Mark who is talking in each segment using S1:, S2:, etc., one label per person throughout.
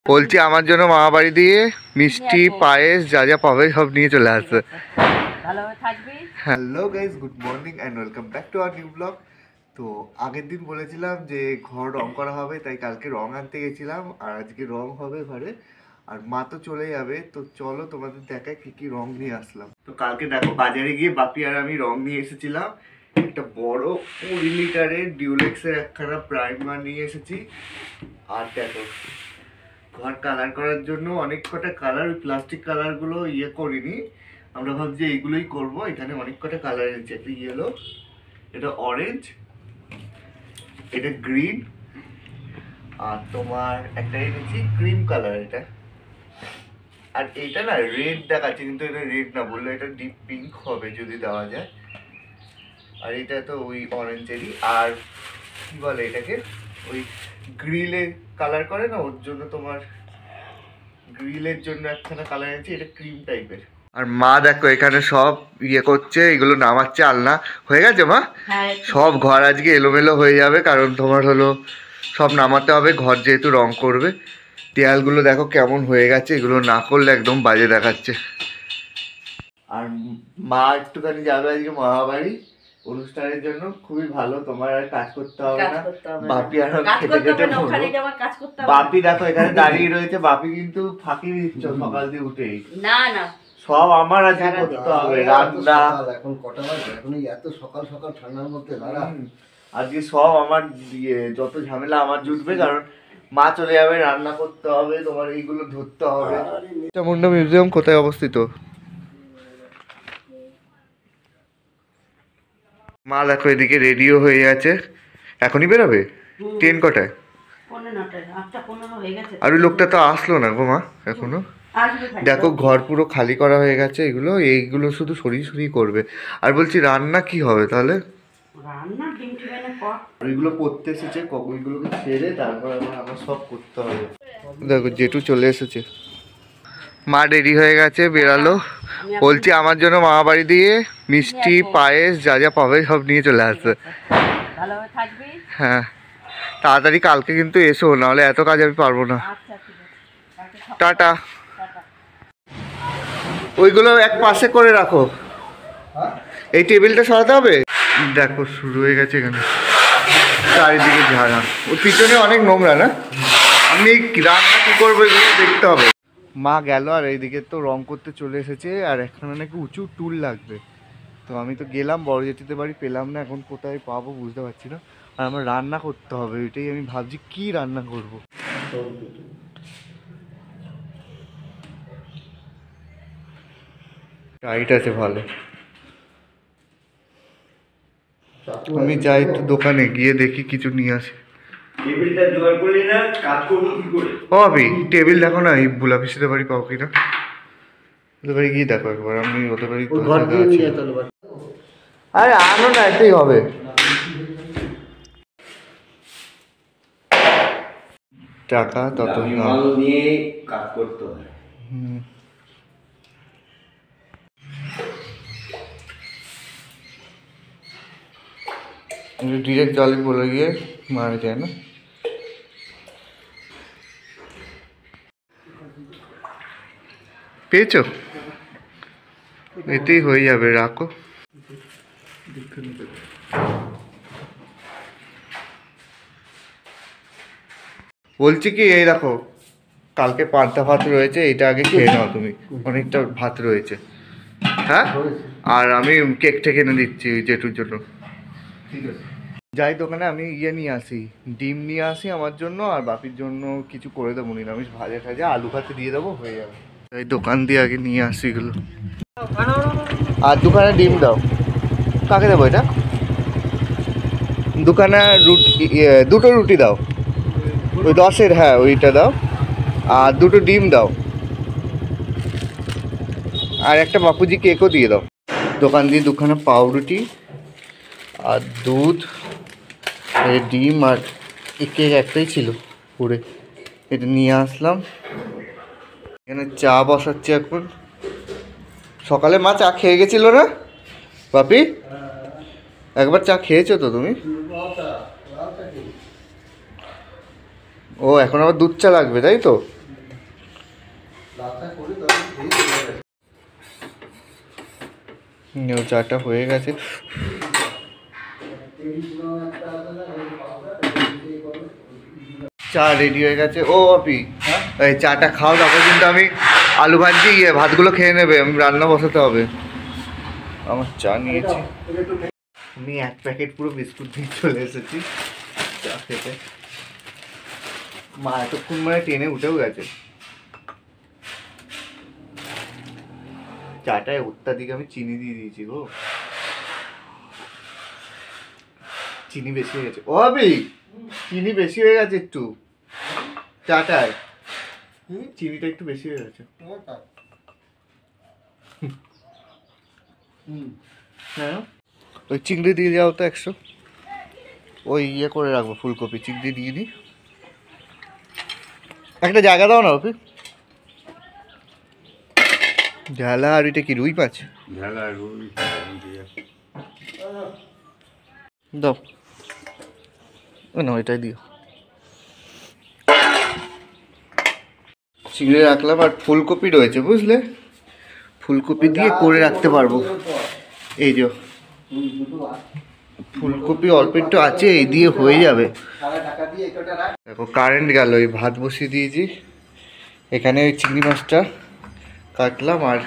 S1: বলছি আমার জন্য মামা বাড়ি দিয়ে মিষ্টি পায়েস যা যা পাবে সব নিয়ে চলে আসবে। Hello guys, good morning and welcome back to our new blog. তো আগের দিন বলেছিলাম যে ঘর রং করা হবে, তাই কালকে রং আনতে গেছিলাম আর আজকে রং হবে ঘরে। আর মা তো চলে যাবে, তো চলো তোমাদের দেখায় কি কি রং নিয়ে আসলাম। তো কালকে দেখো বাজারে গিয়ে বাপি আর আমি রং নিয়ে এসেছিলাম। একটা বড় 20 লিটারের ডিউলেক্সের একখানা প্রাইমার নিয়ে এসেছি। আর দেখো ঘর কালার করার জন্য অনেক কটা কালার, ওই প্লাস্টিক কালারগুলো করিনি, আমরা ভাবছি এইগুলোই করব। এখানে অনেক কটা কালার এনেছি, একটা ইয়েলো, এটা অরেঞ্জ, এটা গ্রিন, আর তোমার একটা এনেছি ক্রিম কালার এটা। আর এটা না রেড দেখাচ্ছে, কিন্তু এটা রেড না, বললে এটা ডিপ পিঙ্ক হবে যদি দেওয়া যায়। আর এটা তো ওই অরেঞ্জেরই। আর কি বলে এটাকে, ওই গ্রিলে কালার করে না, ওর জন্য তোমার গ্রিলের জন্য একখানা কালার এনেছি, এটা ক্রিম টাইপের। আর মা দেখো এখানে সব করছে, এগুলো নামাচ্ছে। আলনা হয়ে গেছে মা? সব ঘর আজকে এলোমেলো হয়ে যাবে, কারণ তোমার হলো সব নামাতে হবে, ঘর যেহেতু রং করবে। দেয়ালগুলো দেখো কেমন হয়ে গেছে, এগুলো না করলে একদম বাজে দেখাচ্ছে। আর মা একটুখানি যাবে আজকে মামা বাড়ি অনুষ্ঠানের জন্য, খুবই ভালো, তোমার আর কাজ করতে হবে না। বাপি আর খেতে খেতে বাপি দেখো এখানে দাঁড়িয়ে রয়েছে, বাপি কিন্তু ফাঁকি দিচ্ছ সকাল দিয়ে উঠেই। না না, সব আমার আজকে করতে হবে, রান্না। এখন কটা বাজে? এখন এত সকাল সকাল ঠান্ডার মধ্যে দাঁড়া, আজকে সব আমার যত ঝামেলা আমার জুটবে, কারণ মা চলে যাবে, রান্না করতে হবে, তোমার এইগুলো ধরতে হবে। চামুন্ডা মিউজিয়াম কোথায় অবস্থিত? মা দেখো এদিকে রেডিও হয়ে আছে, এখনই বেরোবে। ট্রেন কটায়? আর ওই লোকটা তো আসলো না গো মা এখনো। দেখো ঘর পুরো খালি করা হয়ে গেছে, এইগুলো শুধু সরিয়ে সরিয়ে করবে। আর বলছি রান্না কি হবে তাহলে? ওইগুলো করতে এসেছে, ওইগুলোকে ছেড়ে তারপর আমার সব করতে হবে। দেখো জেঠু চলে এসেছে, মা রেডি হয়ে গেছে, বেরালো। বলছি আমার জন্য মামা বাড়ি দিয়ে মিষ্টি পায়েস যা যা পাবে সব নিয়ে চলে আসবে। হ্যাঁ তাড়াতাড়ি কালকে কিন্তু এসো, নাহলে এত কাজ আমি পারবো না। টাটা। ওইগুলো এক পাশে করে রাখো, এই টেবিলটা সরাতে হবে। দেখো শুরু হয়ে গেছে এখানে চারিদিকে ঝাড়া, ওর পিছনে অনেক নোংরা না। আমি রান্না কি করবো এগুলো দেখতে হবে। মা গেল, আর এইদিকে তো রং করতে চলে এসেছে, আর এখানে নাকি উঁচু টুল লাগবে। তো আমি তো গেলাম বড় জেঠিদের বাড়ি, পেলাম না, এখন কোথায় পাবো বুঝতে পারছি না। আর আমার রান্না করতে হবে, ওইটাই আমি ভাবছি কি রান্না করব। টাইট আছে ভালো, আমি যাই একটু দোকানে গিয়ে দেখি কিছু নিয়ে আসি। টেবিলটা জোগাড় করলি না, কাজ করবো কি করে? ও ভাবি টেবিল দেখো না, এই বুলা পিসিদের বাড়ি পাও কিনা, ওদের বাড়ি গিয়ে দেখো একবার। আমি ওদের বাড়ি আরে আনো না, এতেই হবে। টাকা তত নিয়ে কাজ করতে হয়। ডিরেক্ট জলে বলে গিয়ে মারা যায় না। পেয়েছো? এতেই হয়ে যাবে, রাখো। বলছি কি, এই দেখো কালকে পান্তা ভাত রয়েছে, এটা আগে খেয়ে নাও তুমি, অনেকটা ভাত রয়েছে। হ্যাঁ, আর আমি কেক টেক এনে দিচ্ছি জেঠুর জন্য। ঠিক আছে, যাই দোকানে আমি নিয়ে আসি, ডিম নিয়ে আসি আমার জন্য, আর বাপির জন্য কিছু করে দেবো নিরামিষ, ভাজা টাজা আলু ভাতে দিয়ে দেবো, হয়ে যাবে। এই দোকান দিয়ে আগে নিয়ে আসি এগুলো। আর দোকানে ডিম দাও। কাকে দেবো এটা? দোকানে রুটি, দুটো রুটি দাও, ওই 10-এর, হ্যাঁ ওইটা দাও। আর দুটো ডিম দাও, আর একটা বাপুজি কেকও দিয়ে দাও। দোকান দিয়ে দুখানা পাউরুটি আর দুধ, ডিম আর কেক একটাই ছিল পুরে, এটা নিয়ে আসলাম। এখানে চা বসাচ্ছি এখন। সকালে মা চা খেয়ে গেছিল না বাপি? একবার চা খেয়েছো তো তুমি? ও এখন আবার দুধ চা লাগবে তাই তো? চাটা হয়ে গেছে। চা রেডি হয়ে গেছে। ও অপি, এই চাটা খাও, তারপর কিন্তু আমি আলু ভাজি ভাতগুলো খেয়ে নেবে, আমি রান্না বসাতে হবে। আমার চা নিয়েছি, আমি এক প্যাকেট পুরো বিস্কুট দিয়ে চলে এসেছি চা খেতে। মা এতক্ষণ মানে ট্রেনে উঠেও গেছে। চাটায় অত্যাধিক আমি চিনি দিয়ে দিয়েছি গো, চিনি বেশি হয়ে গেছে। ও অপি, চিনি বেশি হয়ে গেছে একটু চাটায়, চিনিটা একটু বেশি হয়ে গেছে। হ্যাঁ, ওই চিংড়ি দিয়ে যাও তো 100, ওই ইয়ে করে রাখবো ফুলকপি, চিংড়ি দিয়ে দিই। একটা জায়গা দাও না ওকে। ঝালা আর এটা কি রুই মাছ? ঝালা রুই দাও না, ওইটাই দিও। চিংড়ি রাখলাম আর ফুলকপি রয়েছে বুঝলে, ফুলকপি দিয়ে করে রাখতে পারবো। এই যে ফুলকপি অল্প একটু আছে, এই দিয়ে হয়ে যাবে। দেখো কারেন্ট গেল, ওই ভাত বসিয়ে দিয়েছি, এখানে ওই চিংড়ি মাছটা কাটলাম আর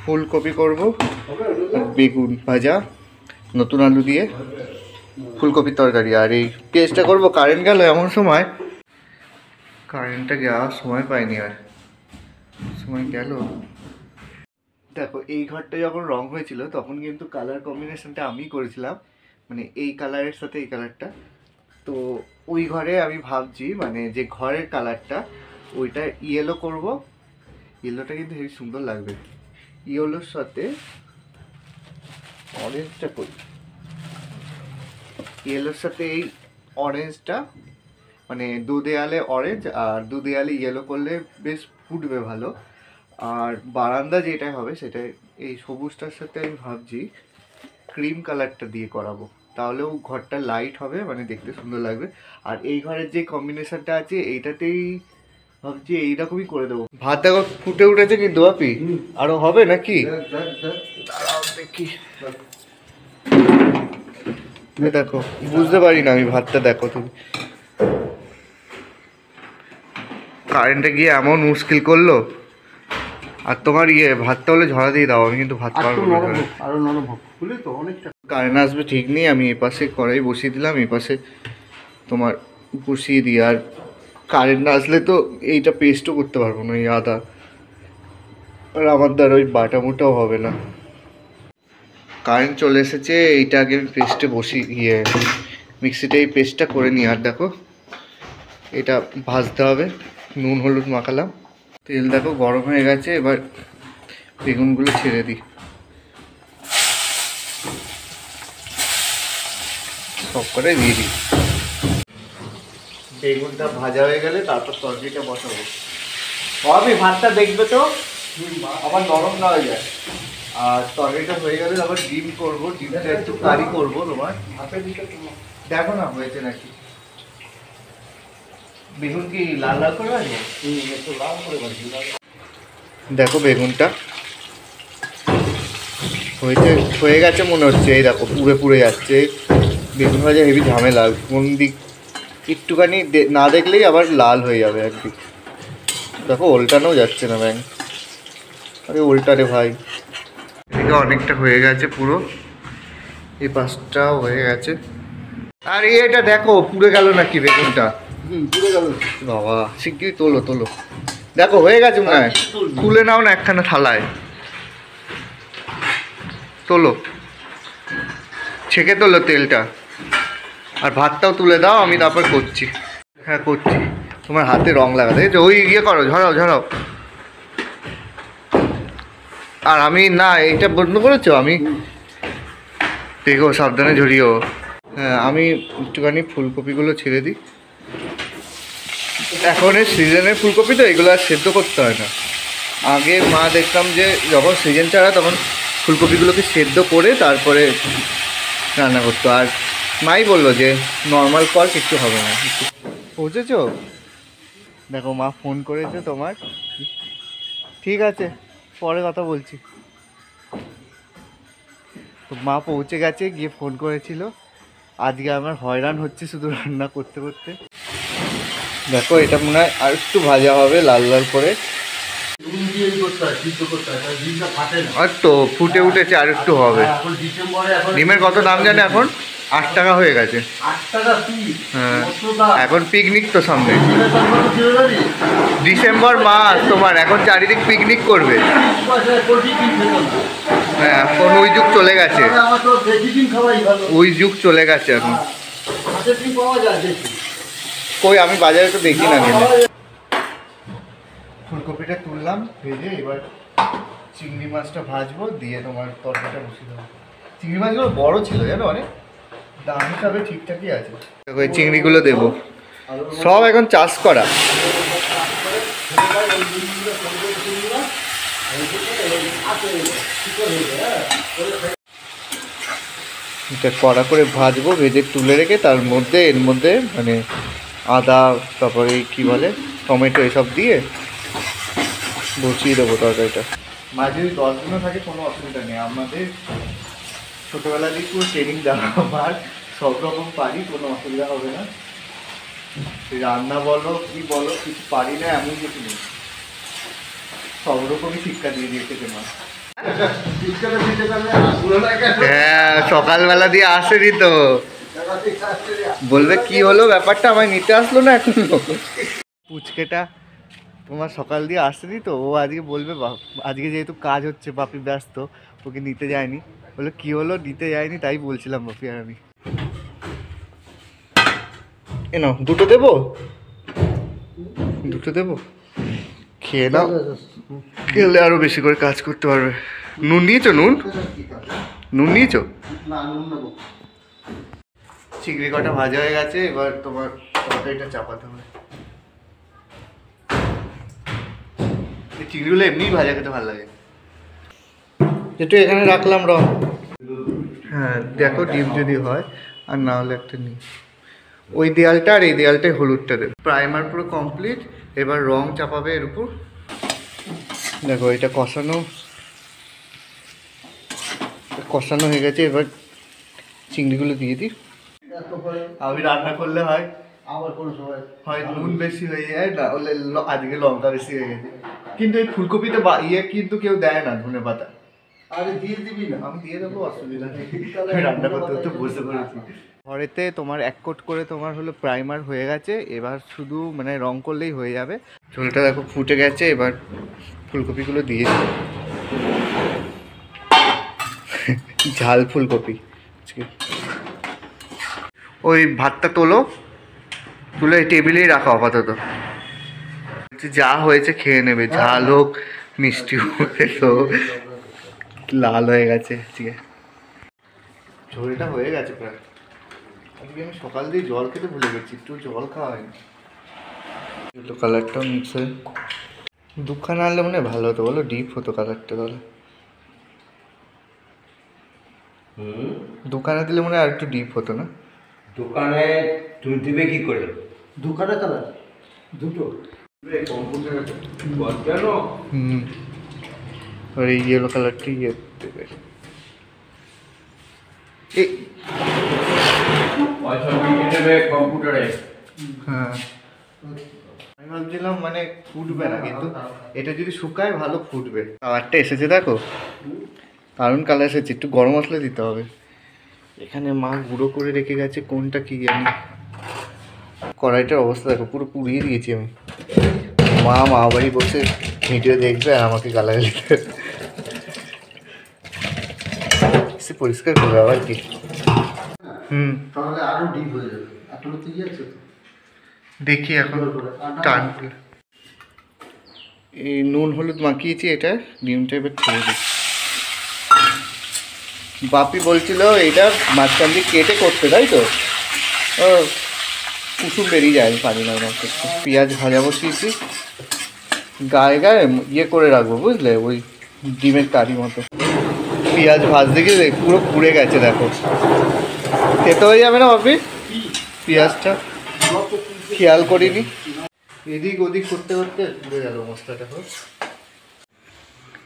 S1: ফুলকপি করব, বেগুন ভাজা, নতুন আলু দিয়ে ফুলকপির তরকারি। আর এই পেস্টটা করব। কারেন্ট গেল এমন সময়, কারেন্টটা যাওয়ার সময় পাইনি, আর সময় গেল। দেখো এই ঘরটা যখন রং হয়েছিল তখন কিন্তু কালার কম্বিনেশনটা আমি করেছিলাম, মানে এই কালারের সাথে এই কালারটা। তো ওই ঘরে আমি ভাবছি মানে যে ঘরের কালারটা ওইটা ইয়েলো করব, ইয়েলোটা কিন্তু হেবি সুন্দর লাগবে। ইয়েলোর সাথে অরেঞ্জটা করি, ইয়েলোর সাথে এই অরেঞ্জটা, মানে দু দেয়ালে অরেঞ্জ আর দু দেয়ালে ইয়েলো করলে বেশ ফুটবে ভালো। আর বারান্দা যেটা হবে সেটা এই সবুজটার সাথে আমি ভাবছি ক্রিম কালারটা দিয়ে করাবো, তাহলেও ঘরটা লাইট হবে, মানে দেখতে সুন্দর লাগবে। আর এই ঘরের যে কম্বিনেশনটা আছে এইটাতেই ভাবছি এইরকমই করে দেবো। ভাত দেখো ফুটে উঠেছে কিন্তু বাপি, আরো হবে নাকি? দেখি, দেখো বুঝতে পারি না আমি ভাতটা। দেখো তুমি, কারেন্টে গিয়ে এমন মুশকিল করলো। আর তোমার ভাতটা হলে ঝরা দিয়ে দাও, আমি কিন্তু ভাত পারবো না। কারেন্ট আসবে ঠিক নেই, আমি এপাশে কড়াই বসিয়ে দিলাম, এপাশে তোমার বসিয়ে দিই। আর কারেন্ট না আসলে তো এইটা পেস্টও করতে পারবো না, এই আদা, আর আমার দ্বারা ওই বাটা মোটাও হবে না। কারেন্ট চলে এসেছে, এইটা আগে আমি পেস্টে মিক্সিতে এই পেস্টটা করে নিই। আর দেখো এটা ভাজতে হবে, নুন হলুদ মাখালাম, তেল দেখো গরম হয়ে গেছে। এবার বেগুনগুলো ছেড়ে দিই, সব করে দিয়ে দিই। বেগুনটা ভাজা হয়ে গেলে তারপর তরকারিটা বসাবো। আমি ভাতটা দেখবে তো আবার নরম না হয়ে যায়। আর তরকারিটা হয়ে গেলে আবার ডিম করবো, ডিমটা একটু কারি করবো তোমার হাতে দিকে। দেখো না হয়েছে নাকি। বেগুন কি লাল লাল করে ভাজবো? একটু লাল করে ভাজবো। দেখো বেগুনটা হয়ে গেছে মনে হচ্ছে। এই দেখো পুড়ে পুড়ে যাচ্ছে। বেগুন ভাজা হেভি ঝামেলা, কোন দিক একটুখানি না দেখলেই আবার লাল হয়ে যাবে একদিক। দেখো উল্টানো যাচ্ছে না ব্যাং, আরে উল্টারে ভাই। এদিকে অনেকটা হয়ে গেছে পুরো, এই পাশটাও হয়ে গেছে। আর এটা দেখো পুড়ে গেল নাকি বেগুনটা? পুড়ে গেল বাবা, শিগগিরই তোলো তোলো। দেখো হয়ে গেছে মনে হয়, তুলে নাও না একখানা থালায়, তোলো, ছেঁকে তোলো তেলটা। আর ভাতটাও তুলে দাও, আমি তারপর করছি। হ্যাঁ করছি, তোমার হাতে রং লাগাতে ওই করো, ঝরাও ঝরাও। আর আমি না এইটা বন্ধ করেছো, আমি দেখো সাবধানে ঝরিও। হ্যাঁ আমি একটুখানি ফুলকপিগুলো ছেড়ে দিই। এখন এই সিজনের ফুলকপি তো, এগুলো আর সেদ্ধ করতে হয় না। আগে মা দেখতাম যে যখন সিজন ছাড়া তখন ফুলকপিগুলোকে সেদ্ধ করে তারপরে রান্না করতো। আর মাই বললো যে নর্মাল কর, কিছু হবে না। পৌঁছেছ? দেখো মা ফোন করেছে তোমার, ঠিক আছে, পরে কথা বলছি। তো মা পৌঁছে গেছে, গিয়ে ফোন করেছিল। আজকে আমার হয়রান হচ্ছে শুধু রান্না করতে করতে। দেখো এটা মনে হয় আর একটু ভাজা হবে লাল লাল করে। আর তো ফুটে উঠেছে, আর একটু হবে। ডিমের কত দাম জানে এখন? 8 টাকা হয়ে গেছে। হ্যাঁ, এখন পিকনিক তো সামনে, ডিসেম্বর মাস তোমার, এখন চারিদিক পিকনিক করবে। হ্যাঁ, এখন ওই যুগ চলে গেছে, ওই যুগ চলে গেছে এখন। কই আমি বাজারে তো দেখি না গেলে। ফুলকপিটা তুললাম ভেজে, এবার চিংড়ি মাছটা ভাজবো, দিয়ে তোমার তরকারিটা বসিয়ে দেবো। চিংড়ি মাছগুলো বড় ছিল জানো, অনেক দাম হিসাবে ঠিকঠাকই আছে। দেখো এই চিংড়িগুলো দেবো, সব এখন চাষ করা। এটা কড়া করে ভাজবো, ভেজে তুলে রেখে তার মধ্যে এর মধ্যে মানে আদা, তারপরে কি বলে টমেটো, এসব দিয়ে বসিয়ে দেবো তরকারিটা। মাছ যদি 10 দিনও থাকে কোনো অসুবিধা নেই, আমাদের ছোটোবেলা দিয়ে পুরো ট্রেনিং দেওয়া, আমার সব রকম পারি, কোনো অসুবিধা হবে না। রান্না বলো কি বলো, কিছু পারি না এমন কিছু নেই, সব রকমই শিক্ষা দিয়ে দিয়েছে মা। হ্যাঁ, সকালবেলা দিয়ে আসেনি তো, বলবে কি হলো ব্যাপারটা, আমায় নিতে আসলো না এখনো। পুচকেটা তোমার সকাল দিয়ে আসেনি তো, ও আজকে বলবে আজকে যেহেতু কাজ হচ্ছে, বাপি ব্যস্ত, ওকে নিতে যায়নি। বলে কি হলো, নিতে যায়নি, তাই বলছিলাম বাপি আর আমি। এ নাও, দুটো দেবো, দুটো দেবো, খেয়ে নাও, খেলে আরো বেশি করে কাজ করতে পারবে। নুন নিয়েছো? নুন নুন নিয়েছো? চিংড়ি কটা ভাজা হয়ে গেছে, এবার তোমার তরকারিটা চাপাতে হবে। এই চিংড়িগুলো এমনিই ভাজা খেতে ভালো লাগে। একটু এখানে রাখলাম রং। হ্যাঁ দেখো, ডিম যদি হয়, আর না হলে একটা নিই। ওই দেয়ালটা আর এই দেয়ালটায় হলুদটা দেবে। প্রাইমার পুরো কমপ্লিট, এবার রং চাপাবে এর উপর। দেখো এটা কষানো কষানো হয়ে গেছে, এবার চিংড়িগুলো দিয়ে দিই। আমি রান্না করলে হয় আবার কোনো সময় হয় নুন বেশি হয়ে যায়, না হলে আজকে লঙ্কা বেশি হয়ে গেছে। কিন্তু এই ফুলকপিতে ইয়ে কিন্তু কেউ দেয় না ধনে পাতা। আরে দিয়ে দিবি না, আমি দিয়ে দেবো, অসুবিধা নেই। রান্না করতে করতে বসে পড়েছি। ঘরেতে তোমার 1 কোট করে তোমার হলো প্রাইমার হয়ে গেছে, এবার শুধু মানে রং করলেই হয়ে যাবে। ঝোলটা দেখো ফুটে গেছে, এবার ফুলকপিগুলো দিয়ে দিই। ঝাল ফুলকপি। ওই ভাতটা তোলো, তুলে টেবিলেই রাখো আপাতত, যা হয়েছে খেয়ে নেবে, ঝাল হোক মিষ্টি হোক। তো লাল হয়ে গেছে, ঠিক আছে, ঝোলটা হয়ে গেছে প্রায়। আজকে আমি সকাল দিয়ে জল খেতে ভুলে গেছি, একটু জল খাওয়া হয়নি। একটু কালারটাও মিক্স হয়ে, দুখানা আনলে মনে হয় ভালো হতো, বলো ডিপ হতো কালারটা। তাহলে দোকানে দিলে মনে হয় আর একটু ডিপ হতো না?
S2: দোকানে তুমি দিবে কি করে?
S3: দোকানে কালার দুটো
S2: কেন?
S1: আর এই ইয়েলো কালারটা ইয়ে দেবে।
S2: কম্পিউটারে।
S1: হ্যাঁ, আমি ভাবছিলাম মানে ফুটবে না, কিন্তু এটা যদি শুকায় ভালো ফুটবে। কালারটা এসেছে দেখো, দারুণ কালার এসেছে। একটু গরম মশলা দিতে হবে। এখানে মা গুঁড়ো করে রেখে গেছে, কোনটা কি জানি। কড়াইটার অবস্থা দেখো, পুরো পুড়িয়ে দিয়েছি আমি। মা বাড়ি বসে ভিডিও দেখবে আর আমাকে গালাগালি দিতে। সে পরিষ্কার করবে আবার কি।
S3: তাহলে আরো ডিপ হয়ে যাবে। এখনো তো আছে তো,
S1: দেখি এখন টান। এই নুন হলুদ মাখিয়েছি, এটা ডিমটা এবার ছেড়ে দিই। বাপি বলছিল এইটা মাঝখান দিয়ে কেটে করতে, তাই তো? ও কুসুম বেরিয়ে যায়, আমি পারি না ওরকম করতে। পেঁয়াজ ভাজা বসিয়েছি, গায়ে গায়ে ইয়ে করে রাখবো, বুঝলে, ওই ডিমের কারি মতো। পেঁয়াজ ভাজতে গিয়ে পুরো পুড়ে গেছে দেখো। খেতে হয়ে যাবে না বাপি? পেঁয়াজটা খেয়াল করিনি, এদিক ওদিক করতে করতে পুড়ে গেল মশলাটা।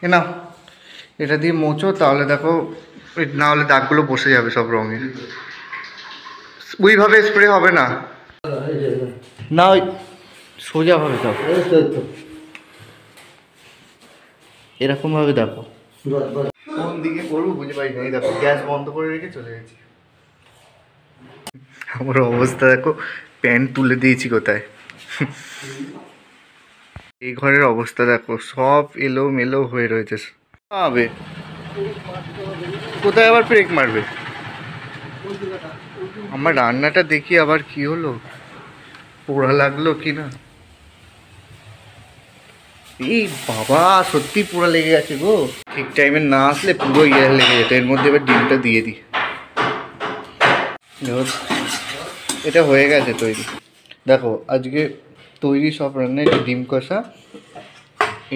S1: এ নাও, এটা দিয়ে মোচো, তাহলে দেখো না হলে দাগগুলো বসে যাবে সব রঙে। ওইভাবে স্প্রে হবে না, না ওই সোজাভাবে দাও, এরকমভাবে দেখো। কোন দিকে করবো বুঝে পাই না, এই দেখো গ্যাস বন্ধ করে রেখে চলে গেছি। আমার অবস্থা দেখো, প্যান্ট তুলে দিয়েছি কোথায়। এই ঘরের অবস্থা দেখো, সব এলো মেলো হয়ে রয়েছে। হবে কোথায় আবার ব্রেক মারবে? আমার রান্নাটা দেখি আবার কি হলো, পোড়া লাগলো কি না। এই বাবা, সত্যি পোড়া লেগে গেছে গো। ঠিক টাইমে না আসলে পুরো ইয়ে লেগে যেত। এর মধ্যে এবার ডিমটা দিয়ে দিই। এটা হয়ে গেছে তৈরি। দেখো আজকে তৈরি সব রান্না, এটা ডিম কষা,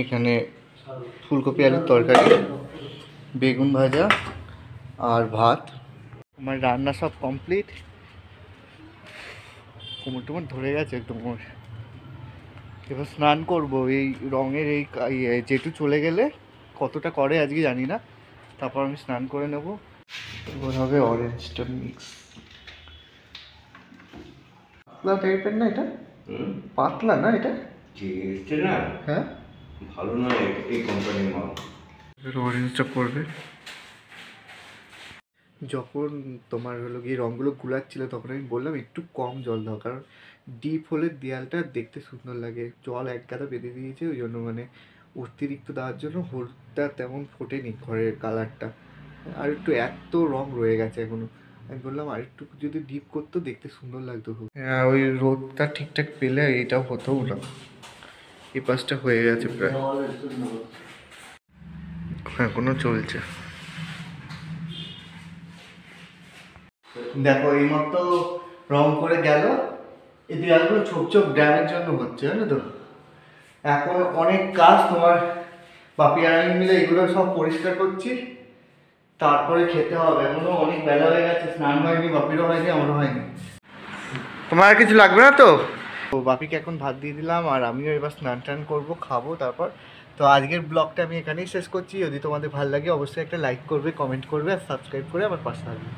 S1: এখানে ফুলকপি আলুর তরকারি, বেগুন ভাজা আর ভাত। আমার রান্না সব কমপ্লিট। কোমর টোমর ধরে গেছে একদম। এবার স্নান করবো। এই রঙের এই জেঠু চলে গেলে কতটা করে আজকে জানি না, তারপর আমি স্নান করে নেব। এবার হবে অরেঞ্জটা মিক্স। পাতলা টাইপের না এটা? পাতলা না এটা?
S2: না
S1: হ্যাঁ,
S2: ভালো নয় এই কোম্পানির মাল।
S1: এবার অরেঞ্জটা পড়বে। যখন তোমার হলো গিয়ে রঙগুলো গুলাচ্ছিল তখন আমি বললাম একটু কম জল দাও, কারণ ডিপ হলে দেয়ালটা দেখতে সুন্দর লাগে। জল এক গাদা বেঁধে দিয়েছে, ওই জন্য মানে অতিরিক্ত দেওয়ার জন্য হলুদটা তেমন ফোটেনি ঘরের কালারটা। আর একটু এত রং রয়ে গেছে এখনো। আমি বললাম আর একটু যদি ডিপ করতো দেখতে সুন্দর লাগতো খুব। হ্যাঁ, ওই রোদটা ঠিকঠাক পেলে এটাও হতেও না। এই পাশটা হয়ে গেছে প্রায়, এখনো চলছে। দেখো এই মতো রং করে গেল। এই দেয়ালগুলো ছোপ ছোপ ড্যামের জন্য হচ্ছে, জানো তো। এখন অনেক কাজ, তোমার বাপি আর আমি মিলে এগুলো সব পরিষ্কার করছি, তারপরে খেতে হবে। এখনো অনেক বেলা হয়ে গেছে, স্নান হয়নি, বাপিরও হয়নি, আমারও হয়নি। তোমার আর কিছু লাগবে না তো? বাপিকে এখন ভাত দিয়ে দিলাম, আর আমিও এবার স্নান টান করবো, খাবো তারপর। তো আজকের ব্লগটা আমি এখানেই শেষ করছি। যদি তোমাদের ভালো লাগে অবশ্যই একটা লাইক করবে, কমেন্ট করবে আর সাবস্ক্রাইব করে আমার পাশে থাকবে।